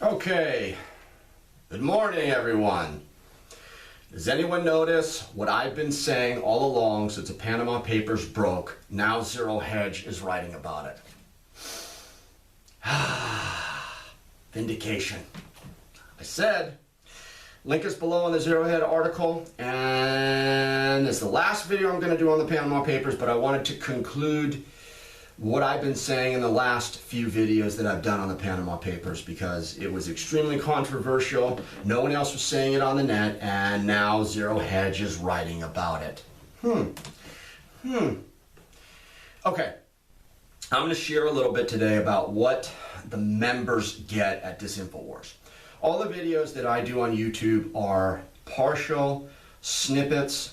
Okay, good morning everyone. Does anyone notice what I've been saying all along since the Panama Papers broke? Now Zero Hedge is writing about it. Vindication. I said, link is below in the Zero Hedge article, and it's the last video I'm going to do on the Panama Papers, but I wanted to conclude what I've been saying in the last few videos that I've done on the Panama Papers because it was extremely controversial. No one else was saying it on the net, and now Zero Hedge is writing about it. Okay, I'm going to share a little bit today about what the members get at Disinfowars. All the videos that I do on YouTube are partial snippets,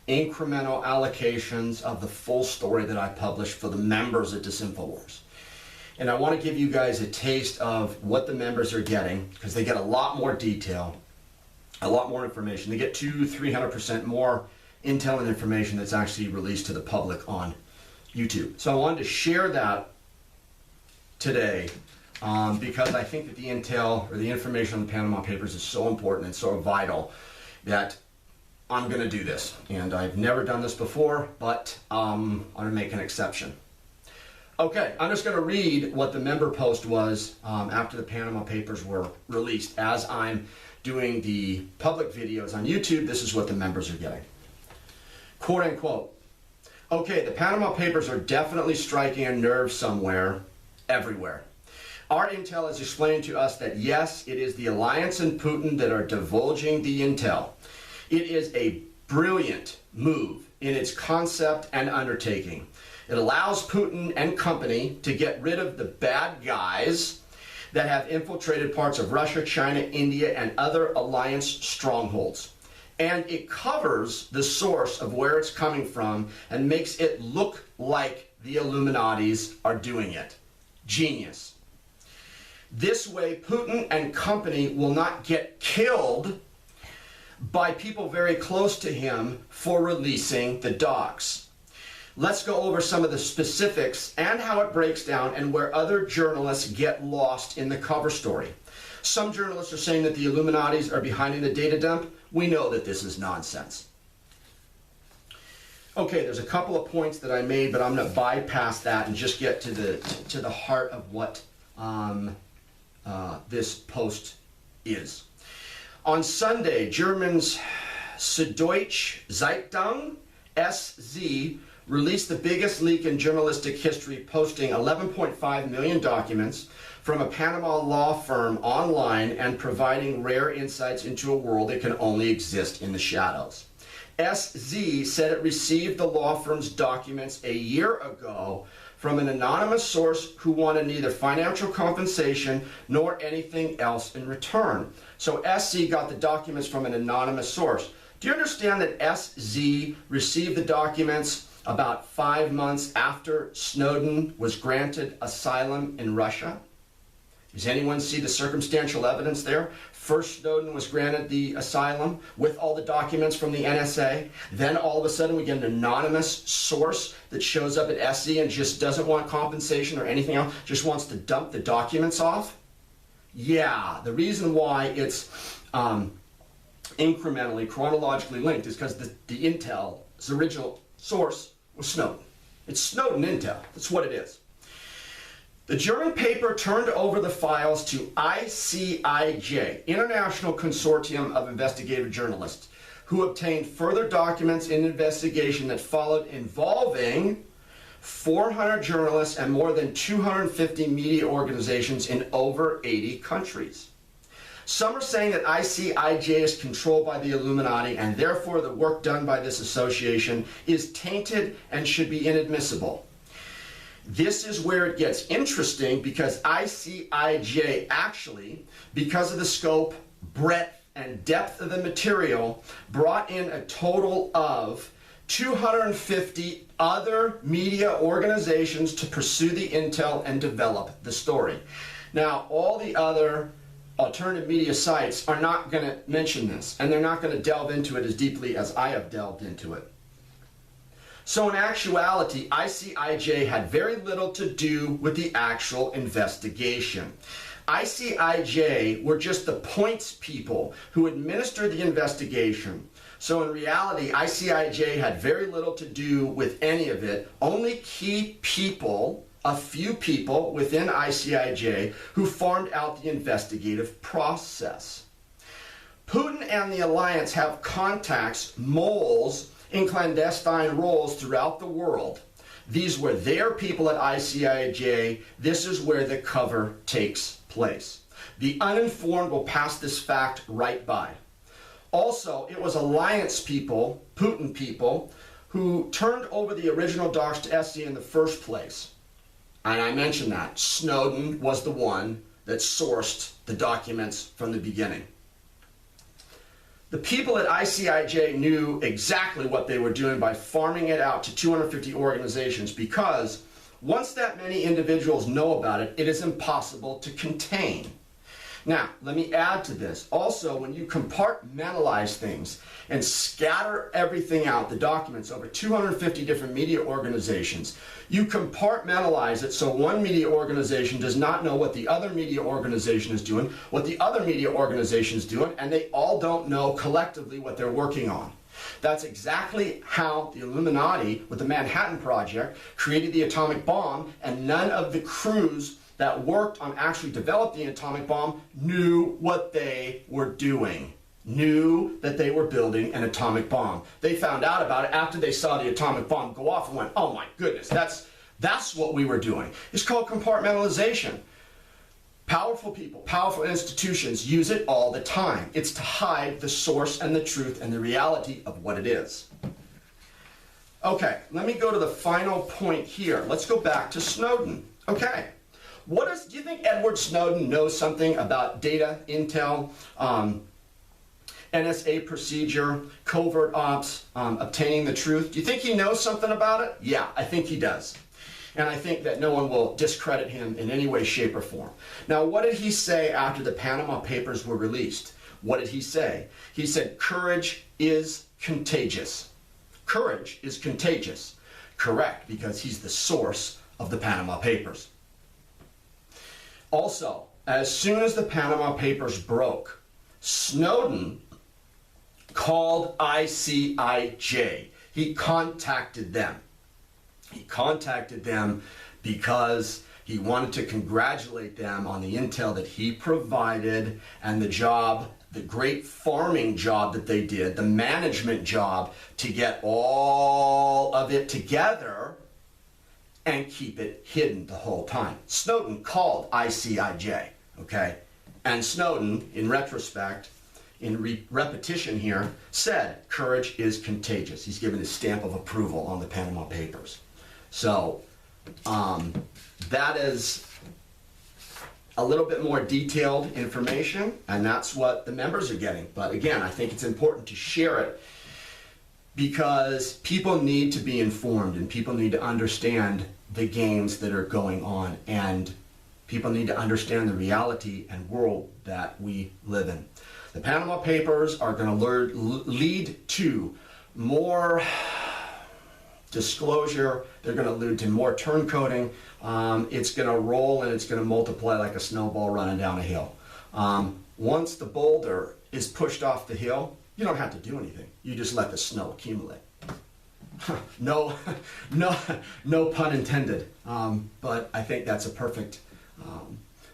incremental allocations of the full story that I publish for the members at Disinfowars. And I want to give you guys a taste of what the members are getting because they get a lot more detail, a lot more information. They get 200-300% more intel and information that's actually released to the public on YouTube. So I wanted to share that today because I think that the intel or the information on the Panama Papers is so important and so vital that I'm going to do this, and I've never done this before, but I'm going to make an exception. Okay, I'm just going to read what the member post was after the Panama Papers were released. As I'm doing the public videos on YouTube, this is what the members are getting. Quote unquote, okay, the Panama Papers are definitely striking a nerve somewhere, everywhere. Our intel has explained to us that yes, it is the alliance and Putin that are divulging the intel. It is a brilliant move in its concept and undertaking. It allows Putin and company to get rid of the bad guys that have infiltrated parts of Russia, China, India, and other alliance strongholds. And it covers the source of where it's coming from and makes it look like the Illuminatis are doing it. Genius. This way, Putin and company will not get killed by people very close to him for releasing the docs. Let's go over some of the specifics and how it breaks down and where other journalists get lost in the cover story. Some journalists are saying that the Illuminatis are behind the data dump. We know that this is nonsense. Okay, there's a couple of points that I made, but I'm going to bypass that and just get to the heart of what this post is. On Sunday, German's Süddeutsche Zeitung, SZ, released the biggest leak in journalistic history, posting 11.5 million documents from a Panama law firm online and providing rare insights into a world that can only exist in the shadows. SZ said it received the law firm's documents a year ago from an anonymous source who wanted neither financial compensation nor anything else in return. So SZ got the documents from an anonymous source. Do you understand that SZ received the documents about 5 months after Snowden was granted asylum in Russia? Does anyone see the circumstantial evidence there? First, Snowden was granted the asylum with all the documents from the NSA. Then all of a sudden we get an anonymous source that shows up at SZ and just doesn't want compensation or anything else, just wants to dump the documents off. Yeah, the reason why it's incrementally, chronologically linked is because the intel's original source was Snowden. It's Snowden intel. That's what it is. The German paper turned over the files to ICIJ, International Consortium of Investigative Journalists, who obtained further documents in an investigation that followed involving 400 journalists and more than 250 media organizations in over 80 countries. Some are saying that ICIJ is controlled by the Illuminati and therefore the work done by this association is tainted and should be inadmissible. This is where it gets interesting because ICIJ actually, because of the scope, breadth, and depth of the material, brought in a total of 250 other media organizations to pursue the intel and develop the story. Now, all the other alternative media sites are not going to mention this, and they're not going to delve into it as deeply as I have delved into it. So in actuality, ICIJ had very little to do with the actual investigation. ICIJ were just the points people who administered the investigation. So in reality, ICIJ had very little to do with any of it. Only key people, a few people within ICIJ who farmed out the investigative process. Putin and the alliance have contacts, moles, in clandestine roles throughout the world. These were their people at ICIJ. This is where the cover takes place. The uninformed will pass this fact right by. Also, it was alliance people, Putin people, who turned over the original docs to SE in the first place. And I mentioned that. Snowden was the one that sourced the documents from the beginning. The people at ICIJ knew exactly what they were doing by farming it out to 250 organizations, because once that many individuals know about it, it is impossible to contain. Now, let me add to this. Also, when you compartmentalize things and scatter everything out, the documents over 250 different media organizations, you compartmentalize it so one media organization does not know what the other media organization is doing, what the other media organization is doing, and they all don't know collectively what they're working on. That's exactly how the Illuminati, with the Manhattan Project, created the atomic bomb, and none of the crews that worked on actually developing the atomic bomb knew what they were doing, knew that they were building an atomic bomb. They found out about it after they saw the atomic bomb go off and went, oh my goodness, that's what we were doing. It's called compartmentalization. Powerful people, powerful institutions use it all the time. It's to hide the source and the truth and the reality of what it is. Okay, let me go to the final point here. Let's go back to Snowden. Okay. Do you think Edward Snowden knows something about data, intel, NSA procedure, covert ops, obtaining the truth? Do you think he knows something about it? Yeah, I think he does. And I think that no one will discredit him in any way, shape, or form. Now, what did he say after the Panama Papers were released? What did he say? He said, courage is contagious. Courage is contagious. Correct, because he's the source of the Panama Papers. Also, as soon as the Panama Papers broke, Snowden called ICIJ. He contacted them. He contacted them because he wanted to congratulate them on the intel that he provided and the job, the great farming job that they did, the management job to get all of it together and keep it hidden the whole time. Snowden called ICIJ, okay? And Snowden, in retrospect, in repetition here, said courage is contagious. He's given his stamp of approval on the Panama Papers. So that is a little bit more detailed information, and that's what the members are getting. But again, I think it's important to share it because people need to be informed and people need to understand the games that are going on, and people need to understand the reality and world that we live in. The Panama Papers are going to lead to more disclosure. They're going to lead to more turncoating. It's going to roll and it's going to multiply like a snowball running down a hill. Once the boulder is pushed off the hill, you don't have to do anything. You just let the snow accumulate. No pun intended. But I think that's a perfect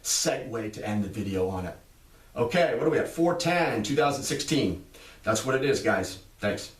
segue to end the video on it. Okay, what are we at? 410 in 2016. That's what it is, guys. Thanks.